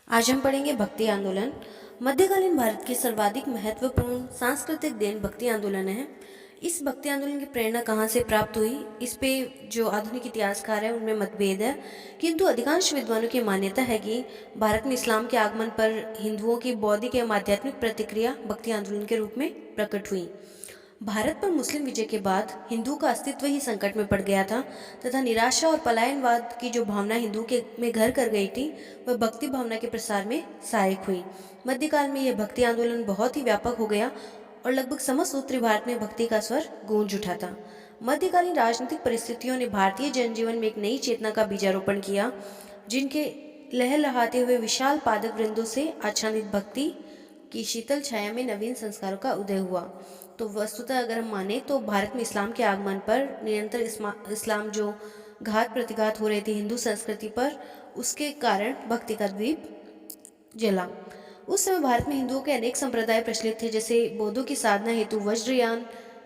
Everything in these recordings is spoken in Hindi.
आज हम पढ़ेंगे भक्ति आंदोलन। मध्यकालीन भारत की सर्वाधिक महत्वपूर्ण सांस्कृतिक देन भक्ति आंदोलन है। इस भक्ति आंदोलन की प्रेरणा कहाँ से प्राप्त हुई, इस पे जो आधुनिक इतिहासकार हैं उनमें मतभेद है, किंतु अधिकांश विद्वानों की मान्यता है कि भारत में इस्लाम के आगमन पर हिंदुओं की बौद्धिक एवं आध्यात्मिक प्रतिक्रिया भक्ति आंदोलन के रूप में प्रकट हुई। भारत पर मुस्लिम विजय के बाद हिंदुओं का अस्तित्व ही संकट में पड़ गया था तथा निराशा और पलायनवाद की जो भावना हिंदुओं के में घर कर गई थी वह भक्ति भावना के प्रसार में सहायक हुई। मध्यकाल में यह भक्ति आंदोलन बहुत ही व्यापक हो गया और लगभग समस्त उत्तरी भारत में भक्ति का स्वर गूंज उठा था। मध्यकालीन राजनीतिक परिस्थितियों ने भारतीय जनजीवन में एक नई चेतना का बीजारोपण किया, जिनके लहलहाते हुए विशाल पादक वृंदों से आच्छादित भक्ति की शीतल छाया में नवीन संस्कारों का उदय हुआ। तो वस्तुतः अगर हम माने तो भारत में इस्लाम के आगमन पर निरंतर इस्लाम जो घात प्रतिघात हो रहे थे हिंदू संस्कृति पर, उसके कारण भक्ति का दीप जला। उस समय भारत में हिंदुओं के अनेक संप्रदाय प्रचलित थे, जैसे बौद्धों की साधना हेतु वज्रयान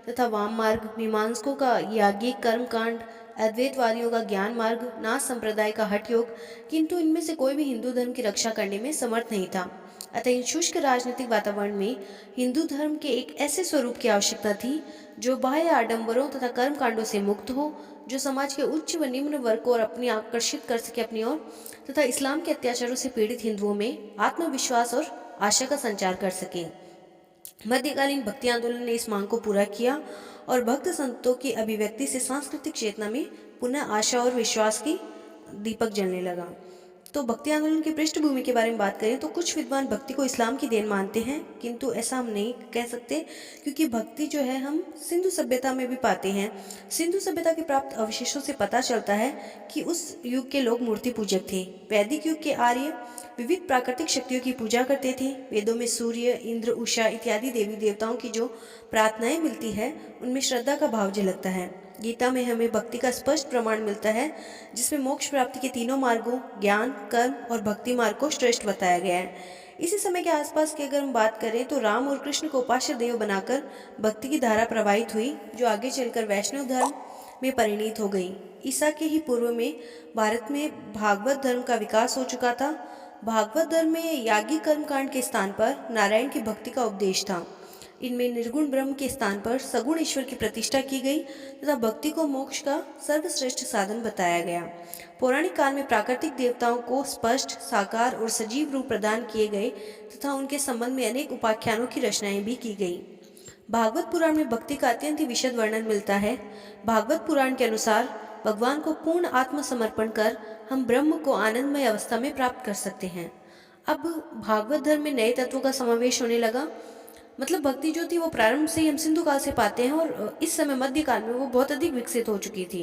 तथा वाम मार्ग, मीमांसकों का याज्ञिक कर्म कांड, अद्वैतवादियों का ज्ञान मार्ग, नाथ संप्रदाय का हठ योग, किंतु इनमें से कोई भी हिंदू धर्म की रक्षा करने में समर्थ नहीं था। अतः इन शुष्क राजनीतिक वातावरण में हिंदू धर्म के एक ऐसे स्वरूप की आवश्यकता थी जो बाह्य आडंबरों तथा कर्म कांडों से मुक्त हो, जो समाज के उच्च व निम्न वर्ग को और अपनी आकर्षित कर सके अपनी ओर, तथा इस्लाम के अत्याचारों से पीड़ित हिंदुओं में आत्मविश्वास और आशा का संचार कर सके। मध्यकालीन भक्ति आंदोलन ने इस मांग को पूरा किया और भक्त संतों की अभिव्यक्ति से सांस्कृतिक चेतना में पुनः आशा और विश्वास की दीपक जलने लगा। तो भक्ति आंदोलन की पृष्ठभूमि के बारे में बात करें तो कुछ विद्वान भक्ति को इस्लाम की देन मानते हैं, किंतु ऐसा हम नहीं कह सकते, क्योंकि भक्ति जो है हम सिंधु सभ्यता में भी पाते हैं। सिंधु सभ्यता के प्राप्त अवशेषों से पता चलता है कि उस युग के लोग मूर्ति पूजक थे। वैदिक युग के आर्य विविध प्राकृतिक शक्तियों की पूजा करते थे। वेदों में सूर्य, इंद्र, उषा इत्यादि देवी देवताओं की जो प्रार्थनाएं मिलती है उनमें श्रद्धा का भाव झलकता है। गीता में हमें भक्ति का स्पष्ट प्रमाण मिलता है, जिसमें मोक्ष प्राप्ति के तीनों मार्गों ज्ञान, कर्म और भक्ति मार्ग को श्रेष्ठ बताया गया है। इसी समय के आसपास की अगर हम बात करें तो राम और कृष्ण को उपास्य देव बनाकर भक्ति की धारा प्रवाहित हुई, जो आगे चलकर वैष्णव धर्म में परिणित हो गई। ईसा के ही पूर्व में भारत में भागवत धर्म का विकास हो चुका था। भागवत धर्म में याज्ञिक कर्मकांड के स्थान पर नारायण की भक्ति का उपदेश था। इनमें निर्गुण ब्रह्म के स्थान पर सगुण ईश्वर की प्रतिष्ठा की गई तथा भक्ति को मोक्ष का सर्वश्रेष्ठ साधन बताया गया। पौराणिक काल में प्राकृतिक देवताओं को स्पष्ट, साकार और सजीव रूप प्रदान किए गए तथा उनके संबंध में अनेक उपाख्यानों की रचनाएं भी की गई। भागवत पुराण में भक्ति का अत्यंत ही विशद वर्णन मिलता है। भागवत पुराण के अनुसार भगवान को पूर्ण आत्मसमर्पण कर हम ब्रह्म को आनंदमय अवस्था में प्राप्त कर सकते हैं। अब भागवत धर्म में नए तत्वों का समावेश होने लगा। मतलब भक्ति जो थी वो प्रारंभ से ही हम सिंधु काल से पाते हैं और इस समय मध्यकाल में वो बहुत अधिक विकसित हो चुकी थी।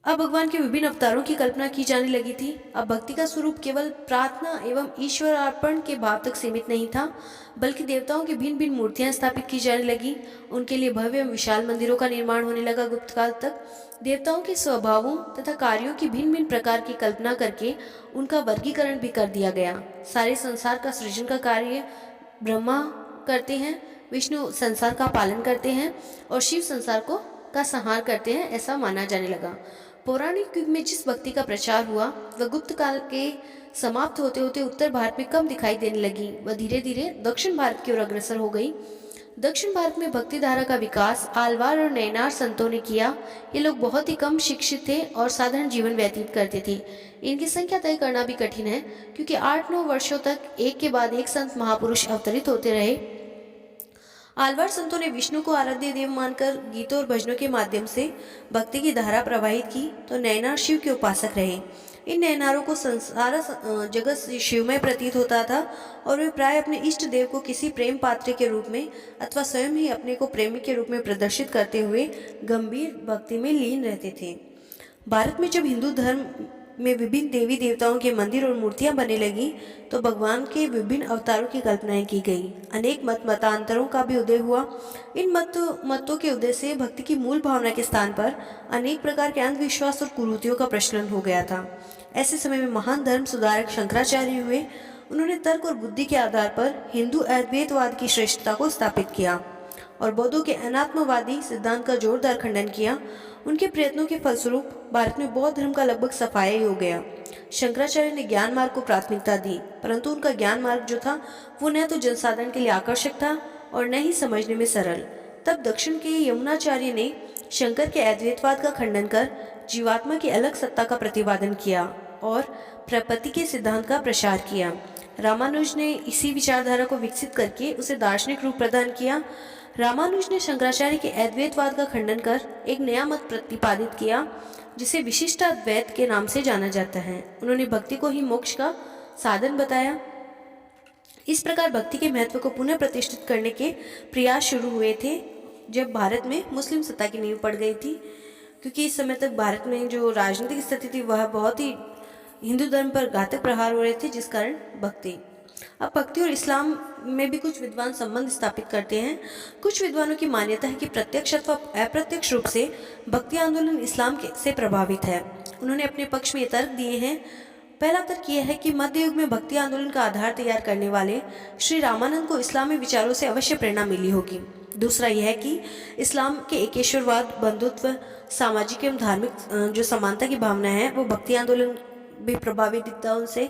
अब भगवान के विभिन्न अवतारों की कल्पना की जाने लगी थी। अब भक्ति का स्वरूप केवल प्रार्थना एवं ईश्वर अर्पण के भाव तक सीमित नहीं था, बल्कि देवताओं की भिन्न भिन्न मूर्तियां स्थापित की जाने लगी। उनके लिए भव्य एवं विशाल मंदिरों का निर्माण होने लगा। गुप्त काल तक देवताओं के स्वभावों तथा कार्यों की भिन्न भिन्न प्रकार की कल्पना करके उनका वर्गीकरण भी कर दिया गया। सारे संसार का सृजन का कार्य ब्रह्मा करते हैं, विष्णु संसार का पालन करते हैं और शिव संसार को का संहार करते हैं, ऐसा माना जाने लगा। पौराणिक युग में जिस भक्ति का प्रचार हुआ वह गुप्त काल के समाप्त होते होते उत्तर भारत में कम दिखाई देने लगी। वह धीरे धीरे दक्षिण भारत की ओर अग्रसर हो गई। दक्षिण भारत में भक्ति धारा का विकास आलवार और नैनार संतों ने किया। ये लोग बहुत ही कम शिक्षित थे और साधारण जीवन व्यतीत करते थे। इनकी संख्या तय करना भी कठिन है, क्योंकि 8-9 वर्षों तक एक के बाद एक संत महापुरुष अवतरित होते रहे। आलवार संतों ने विष्णु को आराध्य देव मानकर गीतों और भजनों के माध्यम से भक्ति की धारा प्रवाहित की, तो नैनार शिव के उपासक रहे। इन नैनारों को संसारा जगत शिवमय प्रतीत होता था और वे प्राय अपने इष्ट देव को किसी प्रेम पात्र के रूप में अथवा स्वयं ही अपने को प्रेमी के रूप में प्रदर्शित करते हुए गंभीर भक्ति में लीन रहते थे। भारत में जब हिंदू धर्म में विभिन्न देवी देवताओं के मंदिर और मूर्तियां बनने लगी, तो भगवान के विभिन्न अवतारों की कल्पनाएं की गई। अनेक मतांतरों का भी उदय हुआ। इन मतों के उदय से भक्ति की मूल भावना के स्थान पर अनेक प्रकार के अंधविश्वास और कुरीतियों का प्रचलन हो गया था। ऐसे समय में महान धर्म सुधारक शंकराचार्य हुए। उन्होंने तर्क और बुद्धि के आधार पर हिंदू अद्वैतवाद की श्रेष्ठता को स्थापित किया और बौद्धों के अनात्मवादी सिद्धांत का जोरदार खंडन किया। उनके प्रयत्नों के फलस्वरूप भारत में बौद्ध धर्म का लगभग सफाया ही हो गया। शंकराचार्य ने ज्ञान मार्ग को प्राथमिकता दी, परंतु उनका ज्ञान मार्ग जो था वो न तो जनसाधारण के लिए आकर्षक था और न ही समझने में सरल। तब दक्षिण के यमुनाचार्य ने शंकर के अद्वैतवाद का खंडन कर जीवात्मा की अलग सत्ता का प्रतिपादन किया और प्रकृति के सिद्धांत का प्रसार किया। रामानुज ने इसी विचारधारा को विकसित करके उसे दार्शनिक रूप प्रदान किया। रामानुज ने शंकराचार्य के अद्वैतवाद का खंडन कर एक नया मत प्रतिपादित किया जिसे विशिष्टाद्वैत के नाम से जाना जाता है। उन्होंने भक्ति को ही मोक्ष का साधन बताया। इस प्रकार भक्ति के महत्व को पुनः प्रतिष्ठित करने के प्रयास शुरू हुए थे जब भारत में मुस्लिम सत्ता की नींव पड़ गई थी, क्योंकि इस समय तक भारत में जो राजनीतिक स्थिति थी वह बहुत ही हिंदू धर्म पर घातक प्रहार हो रहे थे, जिस कारण भक्ति। अब भक्ति और इस्लाम में भी कुछ विद्वान संबंध स्थापित करते हैं। कुछ विद्वानों की मान्यता है कि प्रत्यक्ष अथवा अप्रत्यक्ष रूप से भक्ति आंदोलन इस्लाम से प्रभावित है। उन्होंने अपने पक्ष में ये तर्क दिए हैं। पहला तर्क यह है कि मध्य युग में भक्ति आंदोलन का आधार तैयार करने वाले श्री रामानंद को इस्लामी विचारों से अवश्य प्रेरणा मिली होगी। दूसरा यह है कि इस्लाम के एकेश्वरवाद, बंधुत्व, सामाजिक एवं धार्मिक जो समानता की भावना है वो भक्ति आंदोलन भी प्रभावित दिखता है उनसे।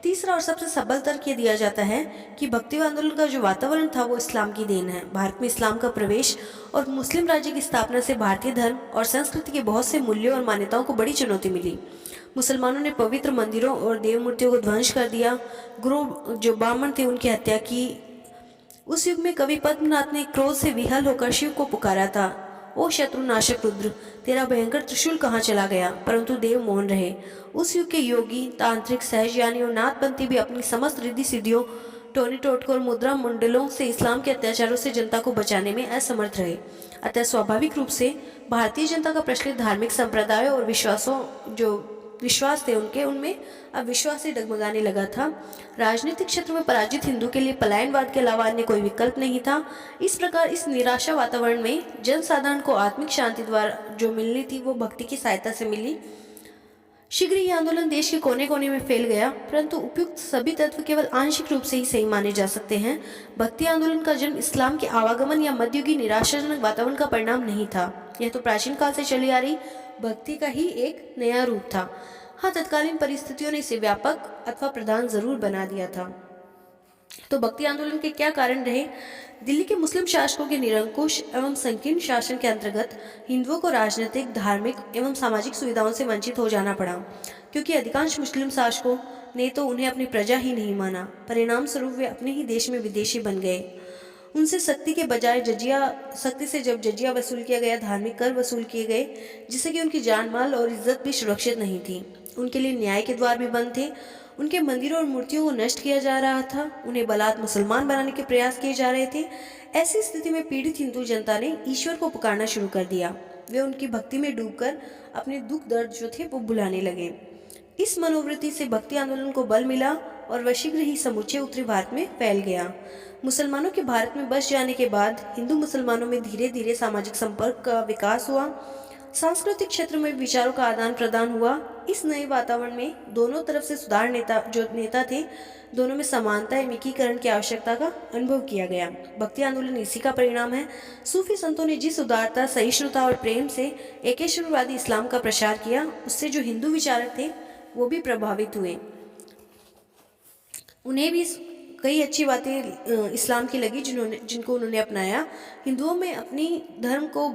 तीसरा और सबसे सबल तर्क ये दिया जाता है कि भक्ति आंदोलन का जो वातावरण था वो इस्लाम की देन है। भारत में इस्लाम का प्रवेश और मुस्लिम राज्य की स्थापना से भारतीय धर्म और संस्कृति के बहुत से मूल्यों और मान्यताओं को बड़ी चुनौती मिली। मुसलमानों ने पवित्र मंदिरों और देव मूर्तियों को ध्वंस कर दिया। गुरु जो ब्राह्मण थे उनकी हत्या की। उस युग में कवि पद्मनाथ ने क्रोध से विहल होकर शिव को पुकारा था, ओ शत्रुनाशक रुद्र, तेरा भयंकर त्रिशूल कहाँ चला गया? परंतु देव मौन रहे। उस युग के योगी, तांत्रिक, सहजयानी और नाथपंथी भी अपनी समस्त रिद्धि सिद्धियों, टोनी टोटकों और मुद्रा मंडलों से इस्लाम के अत्याचारों से जनता को बचाने में असमर्थ रहे। अतः स्वाभाविक रूप से भारतीय जनता का प्रचलित धार्मिक संप्रदायों और विश्वासों जो विश्वास थे उनमें अब विश्वास से डगमगाने लगा था। राजनीतिक क्षेत्र में पराजित हिंदू के लिए पलायनवाद के अलावा अन्य कोई विकल्प नहीं था। इस प्रकार इस निराशा वातावरण में जनसाधारण को आत्मिक शांति द्वारा जो मिलनी थी वो भक्ति की सहायता से मिली। शीघ्र ही आंदोलन देश के कोने कोने में फैल गया, परंतु उपयुक्त सभी तत्व केवल आंशिक रूप से ही सही माने जा सकते हैं। भक्ति आंदोलन का जन्म इस्लाम के आवागमन या मध्ययुगीय निराशाजनक वातावरण का परिणाम नहीं था। यह तो प्राचीन काल से चली आ रही भक्ति का ही एक नया रूप था। हाँ, तत्कालीन परिस्थितियों ने इसे व्यापक अथवा प्रधान जरूर बना दिया था। तो भक्ति आंदोलन के क्या कारण रहे? दिल्ली के मुस्लिम शासकों के निरंकुश एवं संकीर्ण शासन के अंतर्गत हिंदुओं को राजनीतिक, धार्मिक एवं सामाजिक सुविधाओं से वंचित हो जाना पड़ा, क्योंकि अधिकांश मुस्लिम शासकों ने तो उन्हें अपनी प्रजा ही नहीं माना। परिणाम स्वरूप वे अपने ही देश में विदेशी बन गए। उनसे सख्ती के बजाय सख्ती से जब जजिया वसूल किया गया, धार्मिक कर वसूल किए गए, जिससे कि उनकी जान माल और इज्जत भी सुरक्षित नहीं थी। उनके लिए न्याय के द्वार भी बंद थे। उनके मंदिरों और मूर्तियों को नष्ट किया जा रहा था। उन्हें बलात् मुसलमान बनाने के प्रयास किए जा रहे थे। ऐसी स्थिति में पीड़ित हिंदू जनता ने ईश्वर को पुकारना शुरू कर दिया। वे उनकी भक्ति में डूबकर अपने दुख दर्द जो थे वो भुलाने लगे। इस मनोवृत्ति से भक्ति आंदोलन को बल मिला और वह शीघ्र ही समूचे उत्तरी भारत में फैल गया। मुसलमानों के भारत में बस जाने के बाद हिंदू मुसलमानों में धीरे धीरे सामाजिक संपर्क का विकास हुआ। सांस्कृतिक क्षेत्र में विचारों का आदान प्रदान हुआ। इस नए वातावरण में दोनों तरफ से सुधार नेता थे, दोनों में समानता एवं एकीकरण की आवश्यकता का अनुभव किया गया। भक्ति आंदोलन इसी का परिणाम है। सूफी संतों ने जिस उदारता, सहिष्णुता और प्रेम से एकेश्वरवादी इस्लाम का प्रचार किया, उससे जो हिंदू विचारक थे वो भी प्रभावित हुए। उन्हें भी कई अच्छी बातें इस्लाम की लगी जिनको उन्होंने अपनाया। हिंदुओं में अपनी धर्म को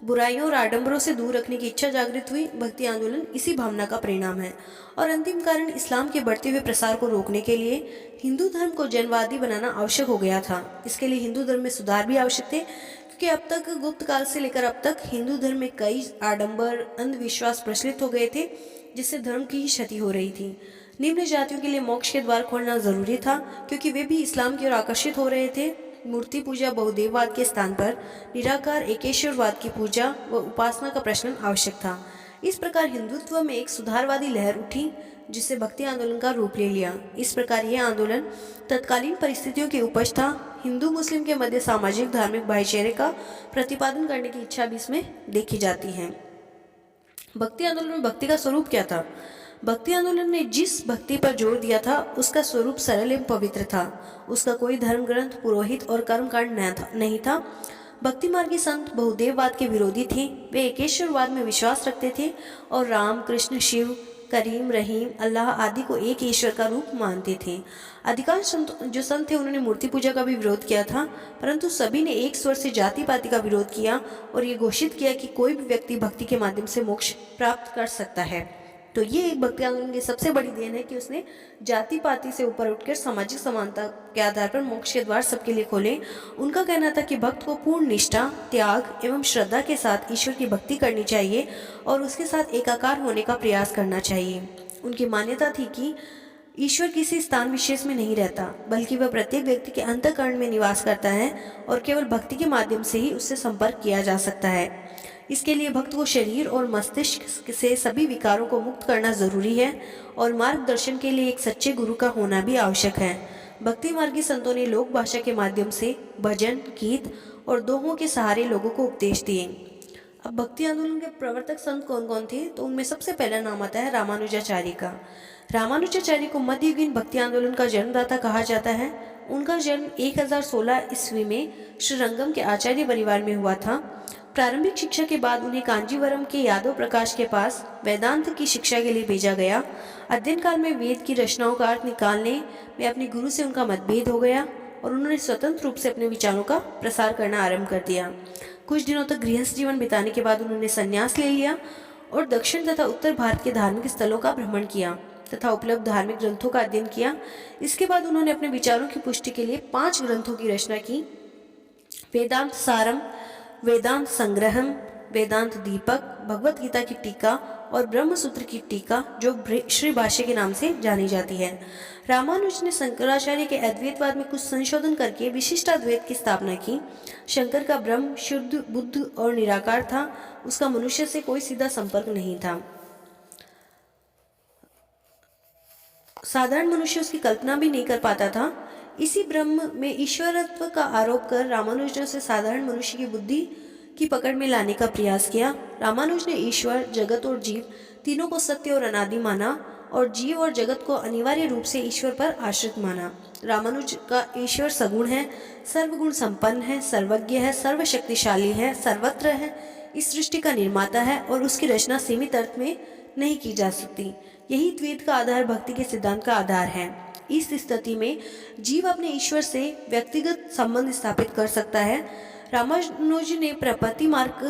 बुराइयों और आडंबरों से दूर रखने की इच्छा जागृत हुई। भक्ति आंदोलन इसी भावना का परिणाम है। और अंतिम कारण, इस्लाम के बढ़ते हुए प्रसार को रोकने के लिए हिंदू धर्म को जनवादी बनाना आवश्यक हो गया था। इसके लिए हिंदू धर्म में सुधार भी आवश्यक थे, क्योंकि अब तक गुप्त काल से लेकर अब तक हिंदू धर्म में कई आडंबर, अंधविश्वास प्रचलित हो गए थे, जिससे धर्म की ही क्षति हो रही थी। निम्न जातियों के लिए मोक्ष के द्वार खोलना जरूरी था, क्योंकि वे भी इस्लाम की ओर आकर्षित हो रहे थे। मूर्ति पूजा, बहुदेववाद के स्थान पर निराकार एकेश्वरवाद की पूजा व उपासना का प्रचलन आवश्यक था। इस प्रकार हिंदुत्व में एक सुधारवादी लहर उठी, जिससे भक्ति आंदोलन का रूप ले लिया। इस प्रकार यह आंदोलन तत्कालीन परिस्थितियों की उपज था। हिंदू मुस्लिम के मध्य सामाजिक धार्मिक भाईचारे का प्रतिपादन करने की इच्छा भी इसमें देखी जाती है। भक्ति आंदोलन में भक्ति का स्वरूप क्या था? भक्ति आंदोलन ने जिस भक्ति पर जोर दिया था उसका स्वरूप सरल एवं पवित्र था। उसका कोई धर्म ग्रंथ, पुरोहित और कर्मकांड नहीं था। भक्ति मार्गी संत बहुदेववाद के विरोधी थे। वे एकेश्वरवाद में विश्वास रखते थे और राम, कृष्ण, शिव, करीम, रहीम, अल्लाह आदि को एक ईश्वर का रूप मानते थे। अधिकांश संत थे उन्होंने मूर्ति पूजा का भी विरोध किया था, परंतु सभी ने एक स्वर से जाति पाति का विरोध किया और ये घोषित किया कि कोई भी व्यक्ति भक्ति के माध्यम से मोक्ष प्राप्त कर सकता है। तो ये एक भक्ति आंदोलन की सबसे बड़ी देन है कि उसने जाति पाति से ऊपर उठकर सामाजिक समानता के आधार पर मोक्ष के द्वार सबके लिए खोले। उनका कहना था कि भक्त को पूर्ण निष्ठा, त्याग एवं श्रद्धा के साथ ईश्वर की भक्ति करनी चाहिए और उसके साथ एकाकार होने का प्रयास करना चाहिए। उनकी मान्यता थी कि ईश्वर किसी स्थान विशेष में नहीं रहता, बल्कि वह प्रत्येक व्यक्ति के अंतःकरण में निवास करता है और केवल भक्ति के माध्यम से ही उससे संपर्क किया जा सकता है। इसके लिए भक्त को शरीर और मस्तिष्क से सभी विकारों को मुक्त करना जरूरी है और मार्गदर्शन के लिए एक सच्चे गुरु का होना भी आवश्यक है। भक्ति मार्गी संतों ने लोक भाषा के माध्यम से भजन, गीत और दोहों के सहारे लोगों को उपदेश दिए। अब भक्ति आंदोलन के प्रवर्तक संत कौन कौन थे, तो उनमें सबसे पहला नाम आता है रामानुजाचार्य का। रामानुजाचार्य को मध्ययुगीन भक्ति आंदोलन का जन्मदाता कहा जाता है। उनका जन्म 1016 ईस्वी में श्रीरंगम के आचार्य परिवार में हुआ था। प्रारंभिक शिक्षा के बाद उन्हें कांजीवरम के यादव प्रकाश के पास वेदांत की शिक्षा के लिए भेजा गया। अध्ययन काल में वेद की रचनाओं का अर्थ निकालने में अपने गुरु से उनका मतभेद हो गया और उन्होंने स्वतंत्र रूप से अपने विचारों का प्रसार करना आरंभ कर दिया। कुछ दिनों तक गृहस्थ जीवन बिताने के बाद उन्होंने संन्यास ले लिया और दक्षिण तथा उत्तर भारत के धार्मिक स्थलों का भ्रमण किया तथा उपलब्ध धार्मिक ग्रंथों का अध्ययन किया। इसके बाद उन्होंने अपने विचारों की पुष्टि के लिए 5 ग्रंथों की रचना की: वेदांत सारम, वेदांत संग्रहम, वेदांत दीपक, भगवत गीता की टीका और ब्रह्मसूत्र की टीका, जो श्री भाष्य के नाम से जानी जाती है। रामानुज ने शंकराचार्य के अद्वैतवाद में कुछ संशोधन करके विशिष्टाद्वैत की स्थापना की। शंकर का ब्रह्म शुद्ध, बुद्ध और निराकार था। उसका मनुष्य से कोई सीधा संपर्क नहीं था। साधारण मनुष्य उसकी कल्पना भी नहीं कर पाता था। इसी ब्रह्म में ईश्वरत्व का आरोप कर रामानुज ने उसे साधारण मनुष्य की बुद्धि की पकड़ में लाने का प्रयास किया। रामानुज ने ईश्वर, जगत और जीव तीनों को सत्य और अनादि माना और जीव और जगत को अनिवार्य रूप से ईश्वर पर आश्रित माना। रामानुज का ईश्वर सगुण है, सर्वगुण संपन्न है, सर्वज्ञ है, सर्वशक्तिशाली है, सर्वत्र है, इस सृष्टि का निर्माता है और उसकी रचना सीमित अर्थ में नहीं की जा सकती। यही द्वैत का आधार भक्ति के सिद्धांत का आधार है। इस स्थिति में जीव अपने ईश्वर से व्यक्तिगत संबंध स्थापित कर सकता है। रामानुज ने प्रपत्ति मार्ग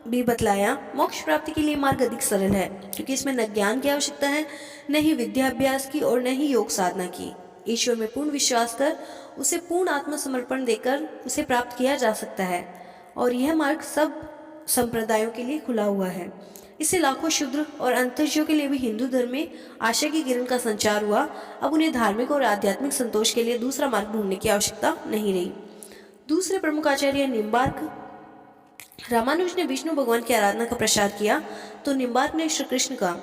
भी बतलाया। मोक्ष प्राप्ति के लिए मार्ग अधिक सरल है, क्योंकि इसमें न ज्ञान की आवश्यकता है, न ही विद्याभ्यास की और न ही योग साधना की। ईश्वर में पूर्ण विश्वास कर उसे पूर्ण आत्मसमर्पण देकर उसे प्राप्त किया जा सकता है और यह मार्ग सब संप्रदायों के लिए खुला हुआ है। इससे लाखों शूद्र और अंतर्जियों के लिए भी हिंदू धर्म में आशा की किरण का संचार हुआ। अब उन्हें धार्मिक और आध्यात्मिक संतोष के लिए दूसरा मार्ग ढूंढने की आवश्यकता नहीं रही। दूसरे प्रमुख आचार्य निम्बार्क। रामानुज ने विष्णु भगवान की आराधना का प्रसार किया तो निम्बार्क ने श्री कृष्ण का।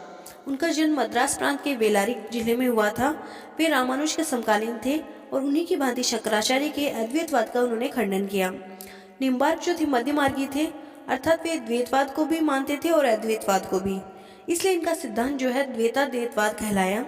उनका जन्म मद्रास प्रांत के वेलारी जिले में हुआ था। वे रामानुज के समकालीन थे और उन्हीं की भांति शंकराचार्य के अद्वैतवाद का उन्होंने खंडन किया। निम्बार्क जो थे मध्य मार्गी थे, अर्थात वे द्वैतवाद को भी मानते थे और अद्वैतवाद को भी, इसलिए इनका सिद्धांत जो है द्वैताद्वैतवाद कहलाया।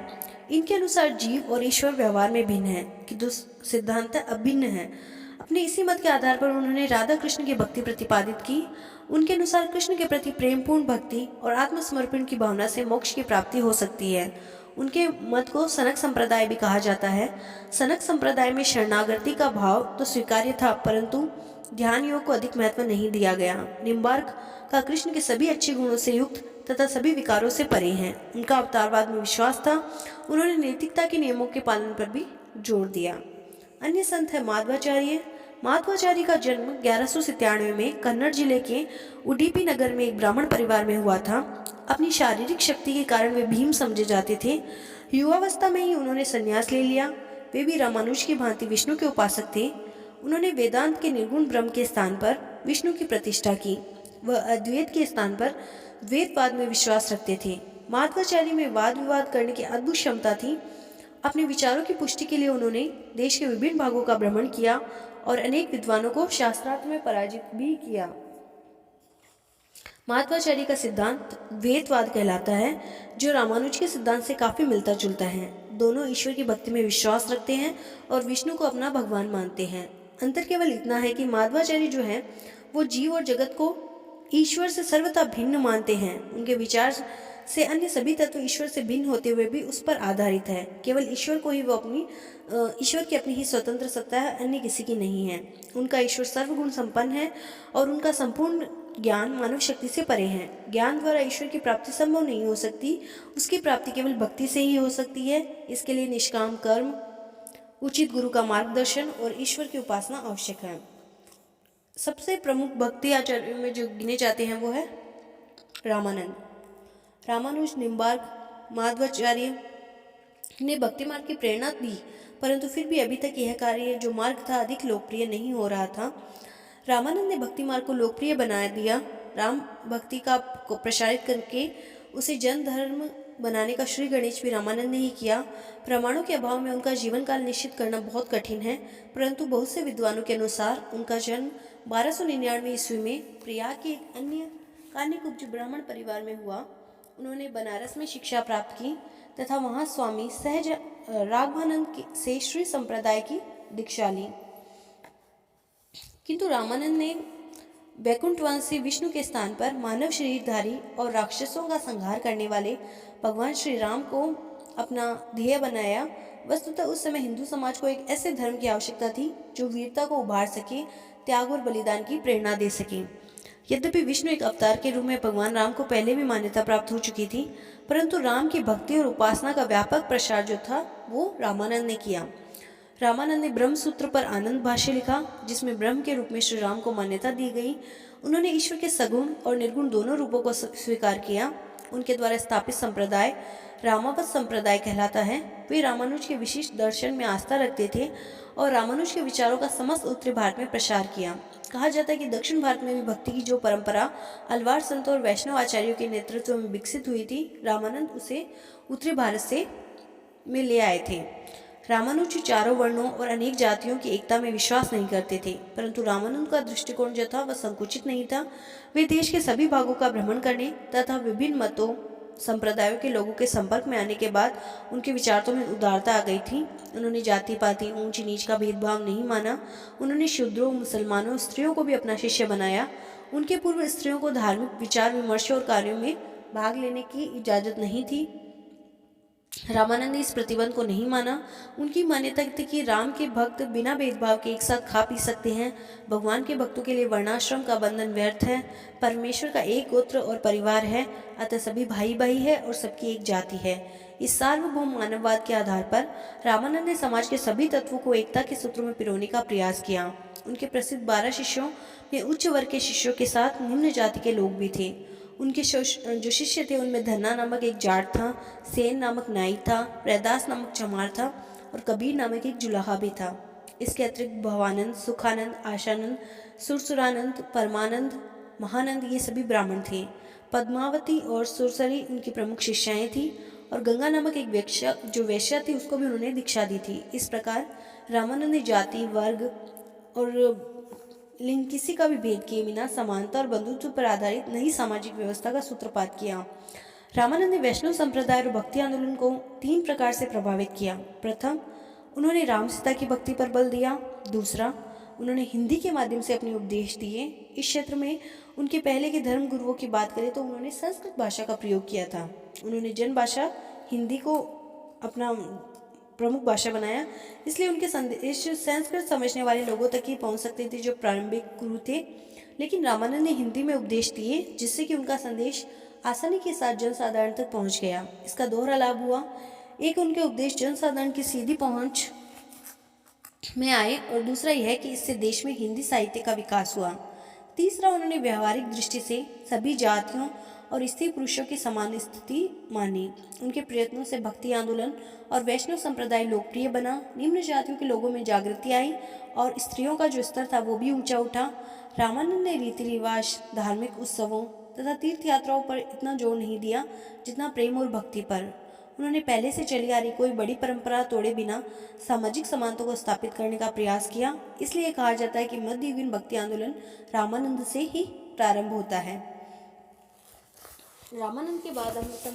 इनके अनुसार जीव और ईश्वर व्यवहार में भिन्न है, किंतु सिद्धांत अभिन्न है। अपने इसी मत के आधार पर उन्होंने राधा कृष्ण की भक्ति प्रतिपादित की। उनके अनुसार कृष्ण के प्रति प्रेमपूर्ण भक्ति और आत्मसमर्पण की भावना से मोक्ष की प्राप्ति हो सकती है। उनके मत को सनक संप्रदाय भी कहा जाता है। सनक संप्रदाय में शरणागति का भाव तो स्वीकार्य था, परंतु ध्यान योग को अधिक महत्व नहीं दिया गया। निम्बार्क का कृष्ण के सभी अच्छे गुणों से युक्त तथा सभी विकारों से परे हैं। उनका अवतारवाद में विश्वास था। उन्होंने नैतिकता के नियमों के पालन पर भी जोर दिया। अन्य संत है माधवाचार्य। माधवाचार्य का जन्म 1197 में कन्नड़ जिले के उडुपी नगर में एक ब्राह्मण परिवार में हुआ था। अपनी शारीरिक शक्ति के कारण वे भीम समझे जाते थे। युवावस्था में ही उन्होंने संन्यास ले लिया। वे भी रामानुज की भांति विष्णु के उपासक थे। उन्होंने वेदांत के निर्गुण ब्रह्म के स्थान पर विष्णु की प्रतिष्ठा की। वह अद्वैत के स्थान पर द्वैतवाद में विश्वास रखते थे। माधवाचार्य में वाद विवाद करने की अद्भुत क्षमता थी। अपने विचारों की पुष्टि के लिए उन्होंने देश के विभिन्न भागों का भ्रमण किया और अनेक विद्वानों को शास्त्रार्थ में पराजित भी किया। माधवाचार्य का सिद्धांत द्वैतवाद कहलाता है, जो रामानुज के सिद्धांत से काफी मिलता जुलता है। दोनों ईश्वर की भक्ति में विश्वास रखते हैं और विष्णु को अपना भगवान मानते हैं। अंतर केवल इतना है कि माधवाचार्य जो है वो जीव और जगत को ईश्वर से सर्वथा भिन्न मानते हैं। उनके विचार से अन्य सभी तत्व ईश्वर से भिन्न होते हुए भी उस पर आधारित है। केवल ईश्वर को ही वो ईश्वर की अपनी ही स्वतंत्र सत्ता है, अन्य किसी की नहीं है। उनका ईश्वर सर्वगुण संपन्न है और उनका संपूर्ण ज्ञान मानव शक्ति से परे है। ज्ञान द्वारा ईश्वर की प्राप्ति संभव नहीं हो सकती, उसकी प्राप्ति केवल भक्ति से ही हो सकती है। इसके लिए निष्काम कर्म, उचित गुरु का मार्गदर्शन और ईश्वर की उपासना आवश्यक है। सबसे प्रमुख भक्ति आचार्यों में जो गिने जाते हैं वो है रामानंद, रामानुज, निम्बार्क, माधवाचार्य ने भक्ति मार्ग की प्रेरणा दी, परंतु फिर भी अभी तक यह कार्य जो मार्ग था अधिक लोकप्रिय नहीं हो रहा था। रामानंद ने भक्ति मार्ग को लोकप्रिय बना दिया। राम भक्ति को प्रसारित करके उसे जन धर्म बनाने का श्री गणेश भी रामानंद ने ही किया। प्रमाणों के अभाव में उनका जीवन काल निश्चित करना बहुत कठिन है, परंतु बहुत से विद्वानों के अनुसार उनका जन्म 1299 ईस्वी में प्रयाग के एक अन्य कान्यकुब्ज ब्राह्मण परिवार में हुआ। उन्होंने बनारस में शिक्षा प्राप्त की तथा वहाँ स्वामी सहज राघवानंद से श्री संप्रदाय की दीक्षा ली। किंतु रामानंद ने वैकुंठवासी विष्णु के स्थान पर मानव शरीरधारी और राक्षसों का संहार करने वाले भगवान श्री राम को अपना ध्येय बनाया। वस्तुतः उस समय हिंदू समाज को एक ऐसे धर्म की आवश्यकता थी जो वीरता को उभार सके, त्याग और बलिदान की प्रेरणा दे सके। यद्यपि विष्णु एक अवतार के रूप में भगवान राम को पहले भी मान्यता प्राप्त हो चुकी थी, परंतु राम की भक्ति और उपासना का व्यापक प्रसार जो था वो रामानंद ने किया। रामानंद ने ब्रह्म सूत्र पर आनंद भाष्य लिखा, जिसमें ब्रह्म के रूप में श्री राम को मान्यता दी गई। उन्होंने ईश्वर के सगुण और निर्गुण दोनों रूपों को स्वीकार किया। उनके द्वारा स्थापित संप्रदाय रामावत संप्रदाय कहलाता है। वे रामानुज के विशिष्ट दर्शन में आस्था रखते थे और रामानुज के विचारों का समस्त उत्तरी भारत में प्रसार किया। कहा जाता है कि दक्षिण भारत में भी भक्ति की जो परंपरा अलवार संतों और वैष्णव आचार्यों के नेतृत्व में विकसित हुई थी, रामानंद उसे उत्तरी भारत से में ले आए थे। रामानुज चारों वर्णों और अनेक जातियों की एकता में विश्वास नहीं करते थे, परंतु रामानंद का दृष्टिकोण जो था वह संकुचित नहीं था। वे देश के सभी भागों का भ्रमण करने तथा विभिन्न मतों संप्रदायों के लोगों के संपर्क में आने के बाद उनके विचारों में उदारता आ गई थी। उन्होंने जाति पाति ऊंच नीच का भेदभाव नहीं माना। उन्होंने शूद्रों, मुसलमानों, स्त्रियों को भी अपना शिष्य बनाया। उनके पूर्व स्त्रियों को धार्मिक विचार विमर्शों और कार्यों में भाग लेने की इजाज़त नहीं थी। रामानंद ने इस प्रतिबंध को नहीं माना। उनकी मान्यता थी कि राम के भक्त बिना भेदभाव के एक साथ खा पी सकते हैं। भगवान के भक्तों के लिए वर्णाश्रम का बंधन व्यर्थ है। परमेश्वर का एक गोत्र और परिवार है, अतः सभी भाई भाई है और सबकी एक जाति है। इस सार्वभौम मानववाद के आधार पर रामानंद ने समाज के सभी तत्वों को एकता के सूत्रों में पिरोने का प्रयास किया। उनके प्रसिद्ध 12 शिष्यों में उच्च वर्ग के शिष्यों के साथ निम्न जाति के लोग भी थे। उनके जो शिष्य थे उनमें धन्ना नामक एक जाट था, सेन नामक नाई था, रैदास नामक चमार था और कबीर नामक एक जुलाहा भी था। इसके अतिरिक्त भवानंद, सुखानंद, आशानंद, सुरसुरानंद, परमानंद, महानंद ये सभी ब्राह्मण थे। पद्मावती और सुरसरी उनकी प्रमुख शिष्याएं थी और गंगा नामक एक वेश्या थी, उसको भी उन्होंने दीक्षा दी थी। इस प्रकार रामानंद ने जाति, वर्ग और लिंग किसी का भी भेद किए बिना समानता और बंधुत्व पर आधारित नई सामाजिक व्यवस्था का सूत्रपात किया। रामानंद ने वैष्णव संप्रदाय और भक्ति आंदोलन को 3 प्रकार से प्रभावित किया। प्रथम, उन्होंने राम सीता की भक्ति पर बल दिया। दूसरा, उन्होंने हिंदी के माध्यम से अपने उपदेश दिए। इस क्षेत्र में उनके पहले के धर्म गुरुओं की बात करें तो उन्होंने संस्कृत भाषा का प्रयोग किया था। उन्होंने जन भाषा हिंदी को अपना प्रमुख भाषा बनाया, इसलिए उनके संदेश संस्कृत समझने वाले लोगों तक ही पहुंच सकते थे जो प्रारंभिक गुरु थे। लेकिन रामानंद ने हिंदी में उपदेश दिए, जिससे कि उनका संदेश आसानी के साथ जनसाधारण तक पहुंच गया। इसका दोहरा लाभ हुआ, एक उनके उपदेश जनसाधारण की सीधी पहुंच में आए और दूसरा यह कि इससे देश में हिंदी साहित्य का विकास हुआ। तीसरा, उन्होंने व्यवहारिक दृष्टि से सभी जातियों और स्त्री पुरुषों की समान स्थिति मानी। उनके प्रयत्नों से भक्ति आंदोलन और वैष्णव संप्रदाय लोकप्रिय बना। निम्न जातियों के लोगों में जागृति आई और स्त्रियों का जो स्तर था वो भी ऊंचा उठा। रामानंद ने रीति रिवाज, धार्मिक उत्सवों तथा तीर्थ यात्राओं पर इतना जोर नहीं दिया जितना प्रेम और भक्ति पर। उन्होंने पहले से चली आ रही कोई बड़ी परंपरा तोड़े बिना सामाजिक समानता को स्थापित करने का प्रयास किया। इसलिए कहा जाता है कि मध्ययुगीन भक्ति आंदोलन रामानंद से ही प्रारंभ होता है। रामानंद के बाद हम